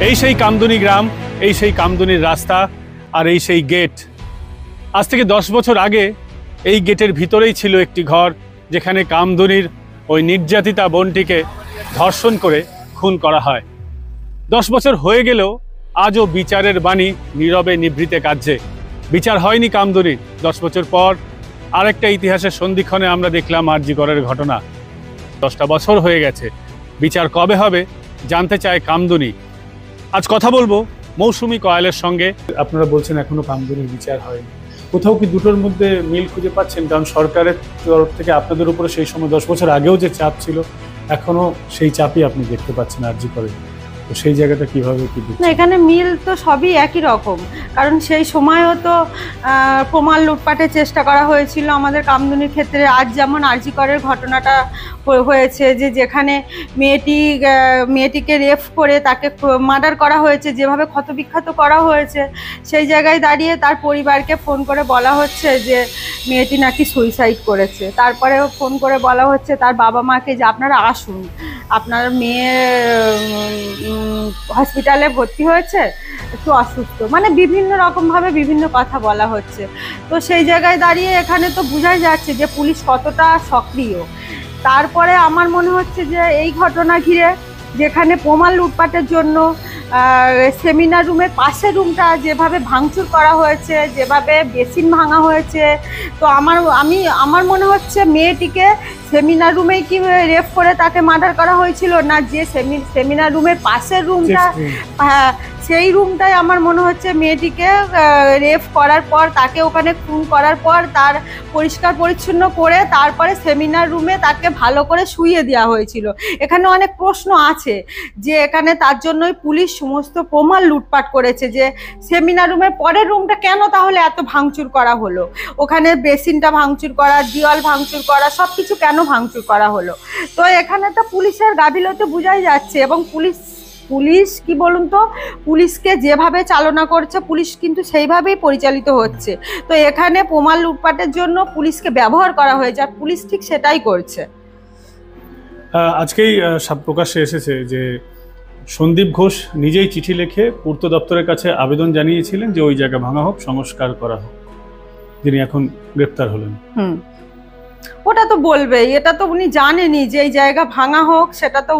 এই সেই কামদুনি গ্রাম, এই সেই কামদুনির রাস্তা, আর এই সেই গেট। আজ থেকে 10 বছর আগে এই গেটের ভিতরেই ছিল একটি ঘর, যেখানে কামদুনির ওই নির্যাতিতা বোনটিকে ধর্ষণ করে খুন করা হয়। 10 বছর হয়ে গেলেও আজও বিচারের বাণী নীরবে নিভৃতে কাঁদছে। বিচার হয়নি কামদুনির। 10 বছর পর আরেকটা ইতিহাসের সন্ধিক্ষণে আমরা দেখলাম আর.জি. করের ঘটনা। 10টা বছর হয়ে গেছে, বিচার কবে হবে জানতে চায় কামদুনি। আজ কথা বলবো মৌসুমী কয়ালের সঙ্গে। আপনারা বলছেন এখনো কামদুনির বিচার হয়নি, কোথাও কি দুটোর মধ্যে মিল খুঁজে পাচ্ছেন? কারণ সরকারের তরফ থেকে আপনাদের উপরে সেই সময় 10 বছর আগেও যে চাপ ছিল, এখনো সেই চাপই আপনি দেখতে পাচ্ছেন আর.জি. করে। তো সেই জায়গাটা কিভাবে কি না, এখানে মিল তো সবই একই রকম। কারণ সেই সময়ও তো প্রমাণ লুটপাটের চেষ্টা করা হয়েছিল আমাদের কামদুনির ক্ষেত্রে। আজ যেমন আর.জি. করের ঘটনাটা হয়েছে, যে যেখানে মেয়েটিকে রেপ করে তাকে মার্ডার করা হয়েছে, যেভাবে ক্ষতবিক্ষত করা হয়েছে, সেই জায়গায় দাঁড়িয়ে তার পরিবারকে ফোন করে বলা হচ্ছে যে মেয়েটি নাকি সুইসাইড করেছে। তারপরেও ফোন করে বলা হচ্ছে তার বাবা মাকে যে আপনারা আসুন, আপনার মেয়ে হসপিটালে ভর্তি হয়েছে, একটু অসুস্থ, মানে বিভিন্ন রকমভাবে বিভিন্ন কথা বলা হচ্ছে। তো সেই জায়গায় দাঁড়িয়ে এখানে তো বোঝাই যাচ্ছে যে পুলিশ কতটা সক্রিয়। তারপরে আমার মনে হচ্ছে যে এই ঘটনা ঘিরে, যেখানে প্রমাণ লুটপাটের জন্য সেমিনার রুমের পাশের রুমটা যেভাবে ভাঙচুর করা হয়েছে, যেভাবে বেসিন ভাঙা হয়েছে, তো আমার মনে হচ্ছে মেয়েটিকে সেমিনার রুমেই কি রেপ করে তাকে মার্ডার করা হয়েছিল, না যে সেমিনার রুমের পাশের রুমটা, হ্যাঁ সেই রুমটাই আমার মনে হচ্ছে মেয়েটিকে রেপ করার পর, তাকে ওখানে খুন করার পর তার পরিষ্কার পরিচ্ছন্ন করে তারপরে সেমিনার রুমে তাকে ভালো করে শুইয়ে দেওয়া হয়েছিল। এখানে অনেক প্রশ্ন আছে যে এখানে তার জন্যই পুলিশ সমস্ত প্রমাণ লুটপাট করেছে, যে সেমিনার রুমের পরের রুমটা কেন তাহলে এত ভাঙচুর করা হলো, ওখানে বেসিনটা ভাঙচুর করা, দেওয়াল ভাঙচুর করা, সব কিছু কেন ভাঙচুর করা হলো। তো এখানে তো পুলিশের গাফিলতি বোঝাই যাচ্ছে। এবং পুলিশ কি বলুন তো, পুলিশকে যেভাবে চালনা করছে পুলিশ কিন্তু সেইভাবেই পরিচালিত হচ্ছে। তো এখানে প্রমাণ লুটপাটের জন্য পুলিশকে ব্যবহার করা হয়েছে, আর পুলিশ ঠিক সেটাই করছে। আজকেই প্রকাশ্যে এসেছে যে সন্দীপ ঘোষ নিজেই চিঠি লিখে পূর্ত দপ্তরের কাছে আবেদন জানিয়েছিলেন যে ওই জায়গা ভাঙা হোক, সংস্কার করা হোক, যিনি এখন গ্রেপ্তার হলেন। ওটা তো বলবেই, এটা তো উনি জানেনই যে এই জায়গা ভাঙা হোক, সেটা তো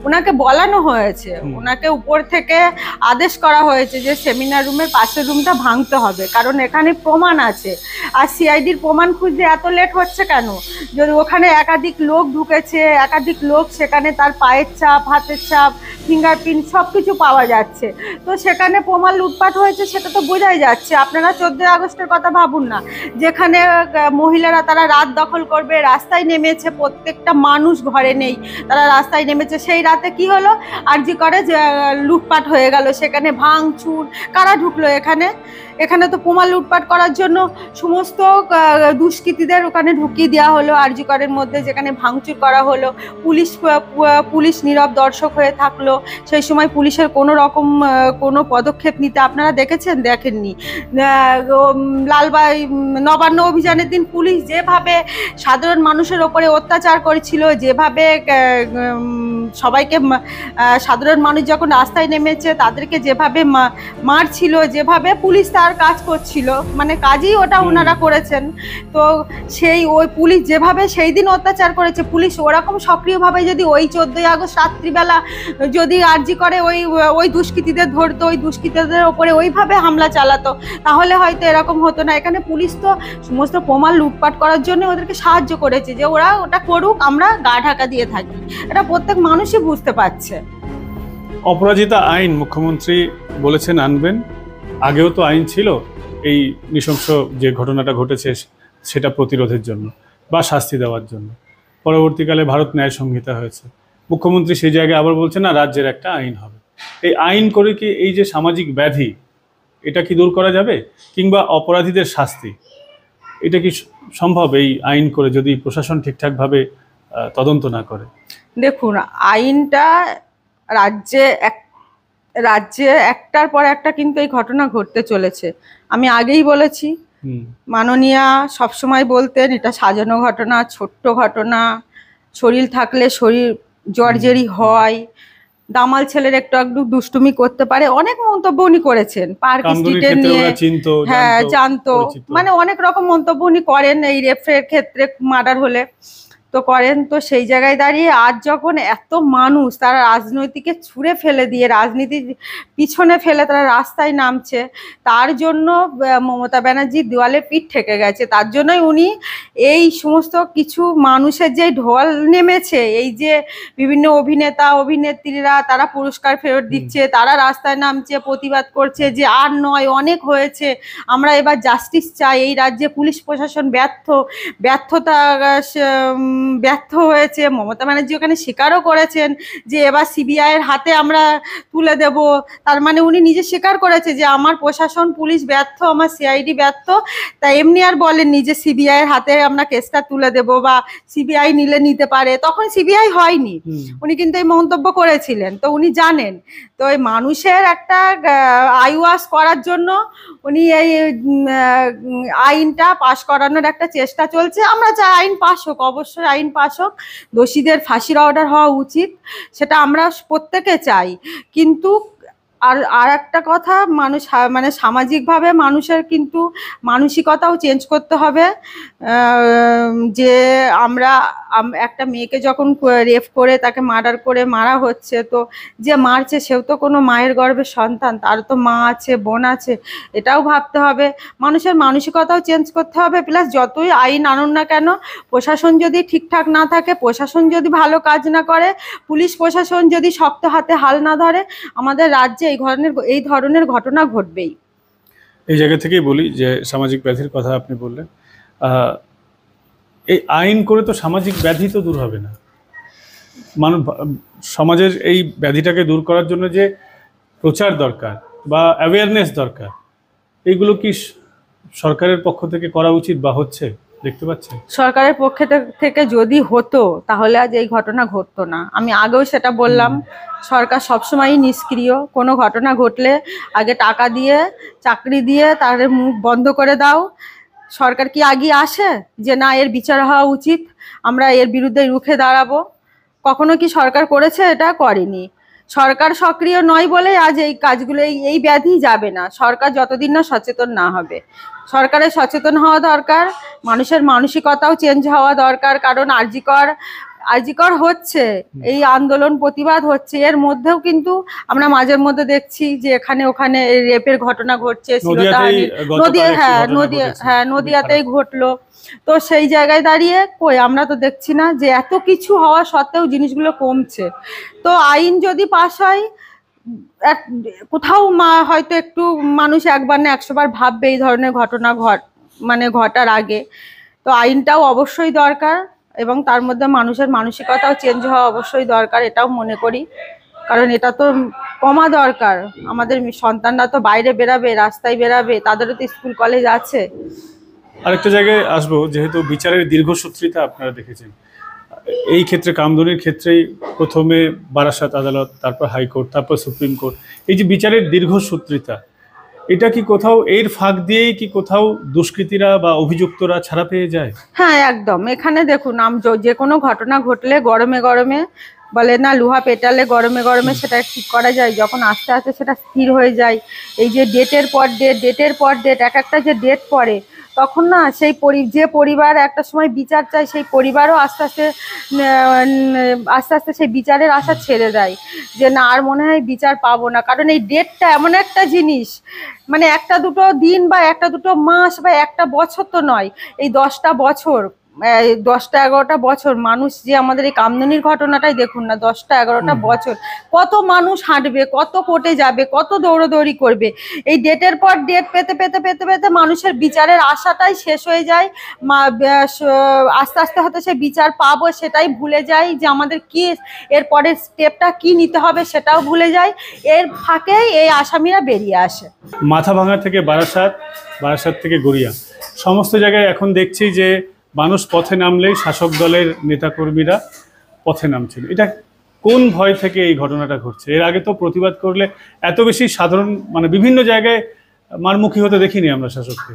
ওনাকে বলানো হয়েছে, ওনাকে উপর থেকে আদেশ করা হয়েছে যে সেমিনার রুমের পাশের রুমটা ভাঙতে হবে, কারণ এখানে প্রমাণ আছে। আর সিআইডির প্রমাণ খুঁজতে এত লেট হচ্ছে কেন? যদি ওখানে একাধিক লোক ঢুকেছে, একাধিক লোক, সেখানে তার পায়ের ছাপ, হাতের ছাপ, ফিঙ্গারপ্রিন্ট সব কিছু পাওয়া যাচ্ছে। তো সেখানে প্রমাণ লুটপাট হয়েছে সেটা তো বোঝাই যাচ্ছে। আপনারা 14 আগস্টের কথা ভাবুন না, যেখানে মহিলারা তারা রাত দখল করবে, রাস্তায় নেমেছে, প্রত্যেকটা মানুষ ঘরে নেই, তারা রাস্তায় নেমেছে। সেই রাতে কি হলো, আর.জি. করে যে লুটপাট হয়ে গেল, সেখানে ভাঙচুর, কারা ঢুকলো এখানে তো প্রমাণ লুটপাট করার জন্য সমস্ত দুষ্কৃতীদের ওখানে ঢুকিয়ে দেওয়া হলো আর.জি. করের মধ্যে, যেখানে ভাঙচুর করা হলো। পুলিশ নীরব দর্শক হয়ে থাকলো। সেই সময় পুলিশের কোনো রকম কোনো পদক্ষেপ নিতে আপনারা দেখেননি। নবান্ন অভিযানের দিন পুলিশ যেভাবে সাধারণ মানুষের ওপরে অত্যাচার করেছিল, যেভাবে সবাইকে, সাধারণ মানুষ যখন রাস্তায় নেমেছে তাদেরকে যেভাবে মারছিল, যেভাবে পুলিশ তার কাজ করছিল, মানে কাজই ওটা ওনারা করেছেন। তো ওই পুলিশ যেভাবে সেই দিন অত্যাচার করেছে, পুলিশ ওরকম সক্রিয়ভাবে যদি ওই 14 আগস্ট রাত্রিবেলা যদি আর.জি. করে ওই দুষ্কৃতীদের ধরতো, ওই দুষ্কৃতীদের ওপরে ওইভাবে হামলা চালাতো, তাহলে হয়তো এরকম হতো না। এখানে পুলিশ তো সমস্ত প্রমাণ লুটপাট করার জন্য ওদেরকে সাহায্য করেছে, যে ওরা ওটা করুক, আমরা গা ঢাকা দিয়ে থাকি। এটা প্রত্যেক মানুষই বুঝতে পারছে। অপরাজিতা আইন মুখ্যমন্ত্রী বলেছেন আনবেন, আগেও তো আইন ছিল এই নৃশংস যে ঘটনাটা ঘটেছে সেটা প্রতিরোধের জন্য বা শাস্তি দেওয়ার জন্য। পরবর্তীকালে ভারত ন্যায় সংহিতা হয়েছে, মুখ্যমন্ত্রী সেই জায়গায় আবার বলছে না, রাজ্যের একটা আইন হবে। এই আইন করে কি এই যে সামাজিক ব্যাধি, এটা কি দূর করা যাবে? কিংবা অপরাধীদের শাস্তি, এটা কি সম্ভব এই আইন করে, যদি প্রশাসন ঠিকঠাকভাবে তদন্ত না করে? দেখুন, আইনটা রাজ্যে একটার পর একটা কিন্তু এই ঘটনা ঘটতে চলেছে। আমি আগেই বলেছি, মাননীয়া সবসময় বলতেন এটা সাজানো ঘটনা, ছোট্ট ঘটনা, শরীর থাকলে শরীর জর্জরি হয়, দামাল ছেলের একটু একটু দুষ্টুমি করতে পারে, অনেক মন্তব্য উনি করেছেন পার্ক স্ট্রিটে নিয়ে। হ্যাঁ, জানতো, মানে অনেক রকম মন্তব্য উনি করেন এই রেফের ক্ষেত্রে, মার্ডার হলে তো করেন। তো সেই জায়গায় দাঁড়িয়ে আজ যখন এত মানুষ তারা রাজনৈতিকে ছুঁড়ে ফেলে দিয়ে রাজনীতির পিছনে ফেলে তারা রাস্তায় নামছে, তার জন্য মমতা ব্যানার্জির দেওয়ালে পিঠ ঠেকে গেছে। তার জন্যই উনি এই সমস্ত কিছু মানুষের যে ঢল নেমেছে, এই যে বিভিন্ন অভিনেতা অভিনেত্রীরা তারা পুরস্কার ফেরত দিচ্ছে, তারা রাস্তায় নামছে, প্রতিবাদ করছে যে আর নয়, অনেক হয়েছে, আমরা এবার জাস্টিস চাই। এই রাজ্যে পুলিশ প্রশাসন ব্যর্থ হয়েছে। মমতা ব্যানার্জি ওখানে স্বীকারও করেছেন যে এবার সিবিআইয়ের হাতে আমরা তুলে দেব। তার মানে উনি নিজে স্বীকার করেছে যে আমার প্রশাসন পুলিশ ব্যর্থ, আমার সিআইডি ব্যর্থ। তা এমনি আর বলেননি যে সিবিআইয়ের হাতে আমরা কেসটা তুলে দেব বা সিবিআই নিতে পারে, তখন সিবিআই হয়নি। উনি কিন্তু এই মন্তব্য করেছিলেন, তো উনি জানেন। তো এই মানুষের একটা আইওয়াশ করার জন্য উনি এই আইনটা পাশ করানোর একটা চেষ্টা চলছে। আমরা চাই আইন পাশ হোক, অবশ্যই আইন পাশ হোক, দোষীদের ফাঁসির অর্ডার হওয়া উচিত, সেটা আমরা প্রত্যেকে চাই। কিন্তু আর একটা কথা, মানুষ মানে সামাজিকভাবে মানুষের কিন্তু মানসিকতাও চেঞ্জ করতে হবে। যে আমরা একটা মেয়েকে যখন রেপ করে তাকে মার্ডার করে মারা হচ্ছে, তো যে মারছে সেও তো কোনো মায়ের গর্ভের সন্তান, তার তো মা আছে, বোন আছে, এটাও ভাবতে হবে। মানুষের মানসিকতাও চেঞ্জ করতে হবে। প্লাস যতই আইন আনুন না কেন, প্রশাসন যদি ঠিকঠাক না থাকে, প্রশাসন যদি ভালো কাজ না করে, পুলিশ প্রশাসন যদি শক্ত হাতে হাল না ধরে, আমাদের রাজ্যে এই ধরনের ঘটনা ঘটবেই। এই জায়গা থেকেই বলি যে সামাজিক ব্যাধির কথা আপনি বললেন, এই আইন করে তো সামাজিক ব্যাধি তো দূর হবে না। সমাজের এই ব্যাধিটাকে দূর করার জন্য যে প্রচার দরকার বা অ্যাওয়ারনেস দরকার, এইগুলো কি সরকারের পক্ষ থেকে করা উচিত বা হচ্ছে দেখতে পাচ্ছেন? সরকারের পক্ষ থেকে যদি হতো তাহলে আজ এই ঘটনা ঘটতো না। আমি আগেও সেটা বললাম, সরকার সবসময়ই নিষ্ক্রিয়। কোনো ঘটনা ঘটলে আগে টাকা দিয়ে, চাকরি দিয়ে তাদের মুখ বন্ধ করে দাও। সরকার কি আগে আসে যে না এর বিচার হওয়া উচিত, আমরা এর বিরুদ্ধে রুখে দাঁড়াবো? কখনো কি সরকার করেছে? এটা করেনি। সরকার সক্রিয় নয় বলে আজ এই কাজগুলো, এই ব্যাধি যাবে না সরকার যতদিন না সচেতন না হবে। সরকারের সচেতন হওয়া দরকার, মানুষের মানসিকতাও চেঞ্জ হওয়া দরকার। কারণ আরজিকর হচ্ছে, এই আন্দোলন প্রতিবাদ হচ্ছে, এর মধ্যেও কিন্তু আমরা মাঝের মধ্যে দেখছি যে এখানে ওখানে রেপের ঘটনা ঘটছে। নদিয়াতেই ঘটলো। তো সেই জায়গায় দাঁড়িয়ে কই আমরা তো দেখছি না যে এত কিছু হওয়া সত্ত্বেও জিনিসগুলো কমছে। তো আইন যদি পাস হয়, কোথাও হয়তো একটু মানুষ একবার না 100 বার ভাববে এই ধরনের ঘটনা ঘটার আগে। তো আইনটাও অবশ্যই দরকার এবং তার মধ্যে মানুষের মানসিকতাও চেঞ্জ হওয়া অবশ্যই দরকার, এটাও মনে করি। কারণ এটা তো কমা দরকার। আমাদের সন্তানরা তো বাইরে বেরাবে, রাস্তায় বেরাবে, তাদেরও তো স্কুল কলেজ আছে। আরেকটা জায়গায় আসবো, যেহেতু বিচারের দীর্ঘসূত্রিতা আপনারা দেখেছেন, এই ক্ষেত্রে কামদুনির ক্ষেত্রেই প্রথমে বারাসাত আদালত, তারপর হাইকোর্ট, তারপর সুপ্রিম কোর্ট, এই যে বিচারের দীর্ঘসূত্রিতা, এটা কি কোথাও এর ফাঁক দিয়েই কি কোথাও দুষ্কৃতীরা বা অভিযুক্তরা ছাড়া পেয়ে যায়? হ্যাঁ, একদম। এখানে দেখুন, যে কোনো ঘটনা ঘটলে গরমে গরমে বলে না, লোহা পেটালে গরমে গরমে সেটা ঠিক করা যায়, যখন আস্তে আস্তে সেটা স্থির হয়ে যায়। এই যে ডেটের পর ডেট এক একটা যে ডেট পড়ে, তখন না সেই যে পরিবার একটা সময় বিচার চায়, সেই পরিবারও আস্তে আস্তে সেই বিচারের আশা ছেড়ে দেয় যে না, আর মনে হয় বিচার পাবো না। কারণ এই ডেটটা এমন একটা জিনিস, মানে একটা দুটো দিন বা একটা দুটো মাস বা একটা বছর তো নয়, এই 10টা বছর, 10টা 11টা বছর মানুষ যে আমাদের এই কামদুনির ঘটনাটাই দেখুন না, 10টা 11টা বছর কত মানুষ হাঁটবে, কত কোর্টে যাবে, কত দৌড়দৌড়ি করবে। এই ডেটের পর ডেট পেতে পেতে পেতে পেতে মানুষের বিচারের আশাটাই শেষ হয়ে যায়। আস্তে আস্তে হয়তো সে বিচার পাবো সেটাই ভুলে যায়, যে আমাদের কি এর পরের স্টেপটা কি নিতে হবে সেটাও ভুলে যায়। এর ফাঁকেই এই আসামিরা বেরিয়ে আসে। মাথাভাঙা থেকে বারাসাত থেকে গড়িয়া, সমস্ত জায়গায় এখন দেখছি যে মানুষ পথে নামলেই শাসক দলের নেতাকর্মীরা পথে নামছিল। এটা কোন ভয় থেকে এই ঘটনাটা ঘটছে? এর আগে তো প্রতিবাদ করলে এত বেশি সাধারণ, মানে বিভিন্ন জায়গায় মারমুখী হতে দেখিনি আমরা শাসককে।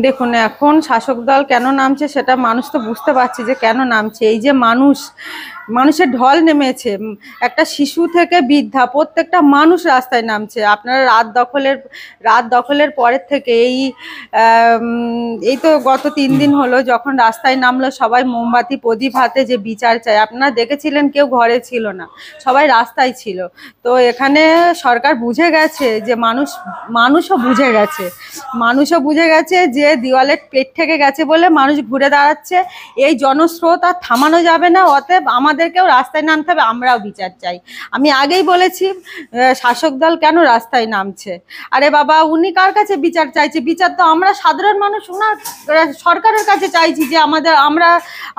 দেখুন, এখন শাসক দল কেন নামছে সেটা মানুষ তো বুঝতে পারছে যে কেন নামছে। এই যে মানুষ মানুষের ঢল নেমেছে। একটা শিশু থেকে বৃদ্ধা প্রত্যেকটা মানুষ রাস্তায় নামছে। আপনারা রাত দখলের পরের থেকে এই তো গত 3 দিন হলো যখন রাস্তায় নামলো সবাই মোমবাতি প্রদীপ হাতে, যে বিচার চায়। আপনারা দেখেছিলেন কেউ ঘরে ছিল না, সবাই রাস্তায় ছিল। তো এখানে সরকার বুঝে গেছে যে মানুষও বুঝে গেছে যে দেওয়ালের পেট থেকে গেছে বলে মানুষ ঘুরে দাঁড়াচ্ছে। এই জনস্রোত আর থামানো যাবে না, অতএব আমাদেরকেও রাস্তায় নামতে হবে, আমরাও বিচার চাই। আমি আগেই বলেছি শাসক দল কেন রাস্তায় নামছে। আরে বাবা, উনি কার কাছে বিচার চাইছে? বিচার তো আমরা সাধারণ মানুষ ওনার সরকারের কাছে চাইছি যে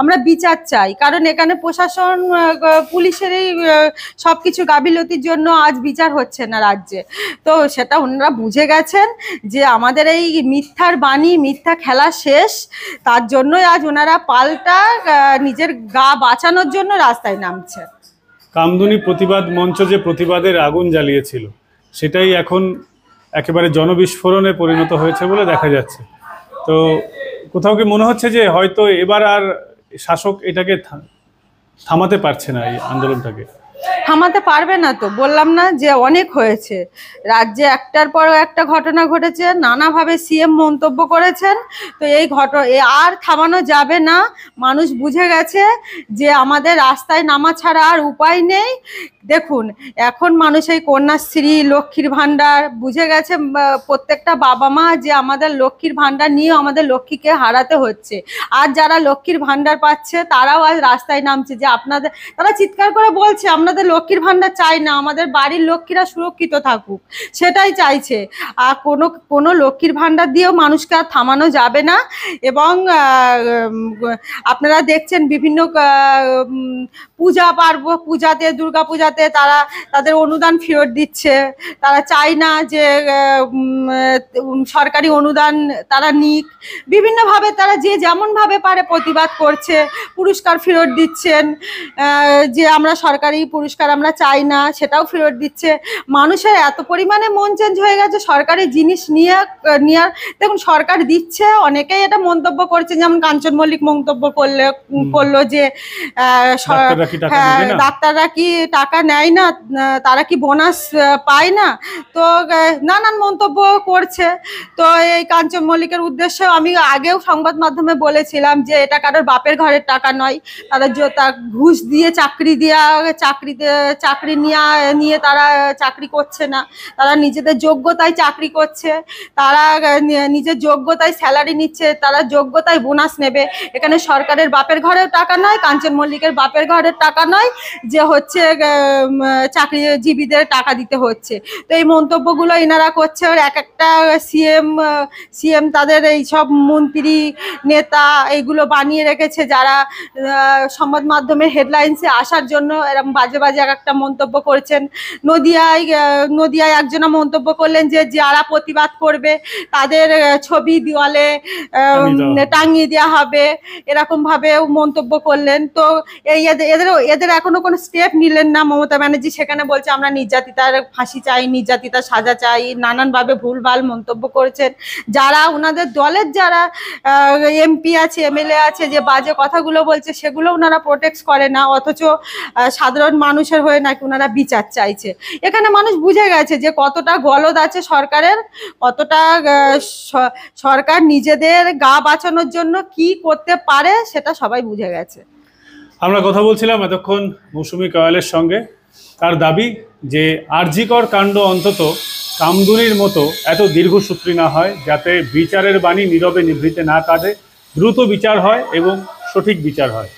আমরা বিচার চাই। কারণ এখানে প্রশাসন পুলিশেরই সবকিছু গাফিলতির জন্য আজ বিচার হচ্ছে না রাজ্যে। তো সেটা ওনারা বুঝে গেছেন যে আমাদের এই মিথ্যার বাণী, মিথ্যা খেলা শেষ। তার জন্যই আজ ওনারা পাল্টা নিজের গা বাঁচানোর জন্য রাস্তায় নামছে। কামদুনি প্রতিবাদ মঞ্চ যে প্রতিবাদের আগুন জ্বালিয়েছিল সেটাই এখন একেবারে জনবিস্ফোরণে পরিণত হয়েছে বলে দেখা যাচ্ছে। তো কোথাও কি মনে হচ্ছে যে হয়তো এবার আর শাসক এটাকে থামাতে পারছে না, এই আন্দোলনটাকে থামাতে পারবে না? তো বললাম না যে অনেক হয়েছে রাজ্যে, একটার পর একটা ঘটনা ঘটেছে, নানাভাবে সিএম মন্তব্য করেছেন। তো এই আর থামানো যাবে না। মানুষ বুঝে গেছে যে আমাদের রাস্তায় নামা ছাড়া আর উপায় নেই। দেখুন, এখন মানুষ এই কন্যাশ্রী, লক্ষ্মীর ভাণ্ডার বুঝে গেছে প্রত্যেকটা বাবা মা যে আমাদের লক্ষ্মীর ভাণ্ডার নিয়েও আমাদের লক্ষ্মীকে হারাতে হচ্ছে। আর যারা লক্ষ্মীর ভাণ্ডার পাচ্ছে তারাও আজ রাস্তায় নামছে, যে তারা চিৎকার করে বলছে আপনাদের লক্ষ্মীর ভাণ্ডার চাই না, আমাদের বাড়ির লক্ষ্মীরা সুরক্ষিত থাকুক, সেটাই চাইছে। আর কোনো লক্ষ্মীর ভাণ্ডার দিয়েও মানুষকে আর থামানো যাবে না। এবং আপনারা দেখছেন বিভিন্ন পূজাতে, দুর্গা পূজাতে তারা তাদের অনুদান ফেরত দিচ্ছে। তারা চায় না যে সরকারি অনুদান তারা নিক। বিভিন্নভাবে তারা যে যেমনভাবে পারে প্রতিবাদ করছে, পুরস্কার ফেরত দিচ্ছেন, যে আমরা সরকারি পুরস্কার আমরা চাই না সেটাও ফেরত দিচ্ছে। মানুষের এত পরিমাণে মন চেঞ্জ হয়ে গেছে সরকারি জিনিস নিয়ে। দেখুন, সরকার দিচ্ছে, অনেকেই এটা মন্তব্য করছে, যেমন কাঞ্চন মল্লিক মন্তব্য করলো যে ডাক্তাররা কি টাকা নেয় না, তারা কি বোনাস পায় না। তো নানান মন্তব্য করছে। তো এই কাঞ্চন মল্লিকের উদ্দেশ্যে আমি আগেও সংবাদ মাধ্যমে বলেছিলাম যে এটা কারোর বাপের ঘরের টাকা নয়। তারা ঘুষ দিয়ে চাকরি নিয়ে তারা চাকরি করছে না, তারা নিজেদের যোগ্যতায় চাকরি করছে, তারা নিজের যোগ্যতায় স্যালারি নিচ্ছে, তারা যোগ্যতায় বোনাস নেবে। এখানে সরকারের বাপের ঘরের টাকা নয়, কাঞ্চন মল্লিকের বাপের ঘরের টাকা নয় যে হচ্ছে চাকরিজীবীদের টাকা দিতে হচ্ছে। তো এই মন্তব্যগুলো এনারা করছে। এক একটা সিএম তাদের এই সব মন্ত্রী নেতা এইগুলো বানিয়ে রেখেছে, যারা সংবাদ মাধ্যমের হেডলাইন্সে আসার জন্য এরকম বাজে এক একটা মন্তব্য করেছেন। নদিয়ায় একজনা মন্তব্য করলেন যে যারা প্রতিবাদ করবে তাদের ছবি দেওয়ালে টাঙিয়ে দেওয়া হবে, এরকম ভাবে মন্তব্য করলেন। তো এদের এখনো কোনো স্টেপ নিলেন না মমতা ব্যানার্জি। সেখানে বলছে আমরা নির্যাতিতার ফাঁসি চাই, নির্যাতিতার সাজা চাই, নানানভাবে ভুলভাল মন্তব্য করেছেন। যারা ওনাদের দলের যারা এমপি আছে, এমএলএ আছে, যে বাজে কথাগুলো বলছে সেগুলো ওনারা প্রোটেক্ট করে না, অথচ সাধারণ মানুষের হয়ে নাকি ওনারা বিচার চাইছে। এখানে মানুষ বুঝে গেছে যে কতটা গলদ আছে সরকারের, কতটা সরকার নিজেদের গা বাঁচানোর জন্য কি করতে পারে সেটা সবাই বুঝে গেছে। আমরা কথা বলছিলাম এতক্ষণ মৌসুমী কয়ালের সঙ্গে। তার দাবি যে আরজিকর কাণ্ড অন্তত কামদুনির মতো এত দীর্ঘসূত্রী না হয়, যাতে বিচারের বাণী নীরবে নিভৃতে না কাঁদে, দ্রুত বিচার হয় এবং সঠিক বিচার হয়।